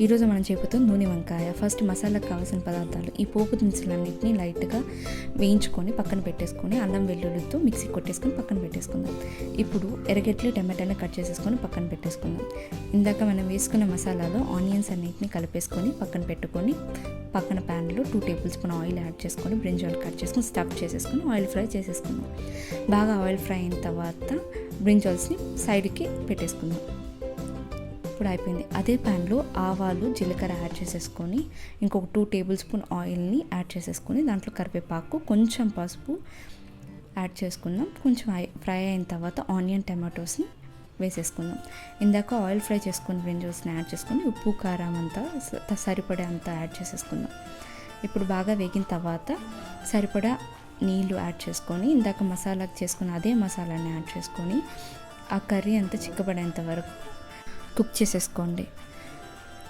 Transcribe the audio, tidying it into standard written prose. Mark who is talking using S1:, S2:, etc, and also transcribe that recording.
S1: ఈరోజు మనం చేయబోతున్న నూనె వంకాయ. ఫస్ట్ మసాలాకు కావాల్సిన పదార్థాలు ఈ పోపు దినుసులన్నింటినీ లైట్గా వేయించుకొని పక్కన పెట్టేసుకొని అల్లం వెల్లుల్లితో మిక్సీ కొట్టేసుకొని పక్కన పెట్టేసుకుందాం. ఇప్పుడు ఎర్రగడ్డలు టమాటాని కట్ చేసేసుకొని పక్కన పెట్టేసుకుందాం. ఇందాక మనం వేసుకున్న మసాలాలో ఆనియన్స్ అన్నింటినీ కలిపేసుకొని పక్కన పెట్టుకొని పక్కన ప్యాన్లో 2 టేబుల్ స్పూన్ ఆయిల్ యాడ్ చేసుకొని బ్రింజాల్ కట్ చేసుకొని స్టఫ్ చేసేసుకొని ఆయిల్ ఫ్రై చేసేసుకుందాం. బాగా ఆయిల్ ఫ్రై అయిన తర్వాత బ్రింజాల్స్ని సైడ్కి పెట్టేసుకుందాం. ఇప్పుడు అయిపోయింది. అదే ప్యాన్లో ఆవాలు జీలకర్ర యాడ్ చేసేసుకొని ఇంకొక 2 టేబుల్ స్పూన్ ఆయిల్ని యాడ్ చేసేసుకొని దాంట్లో కరివేపాకు కొంచెం పసుపు యాడ్ చేసుకుందాం. కొంచెం ఫ్రై అయిన తర్వాత ఆనియన్ టమాటోస్ని వేసేసుకుందాం. ఇందాక ఆయిల్ ఫ్రై చేసుకుని బ్రింజల్స్ని యాడ్ చేసుకొని ఉప్పు కారం అంతా సరిపడే అంతా యాడ్ చేసేసుకుందాం. ఇప్పుడు బాగా వేగిన తర్వాత సరిపడా నీళ్ళు యాడ్ చేసుకొని ఇందాక మసాలాకి చేసుకున్న అదే మసాలాని యాడ్ చేసుకొని ఆ కర్రీ అంతా చిక్కబడేంత వరకు కుక్ చేసేసుకోండి.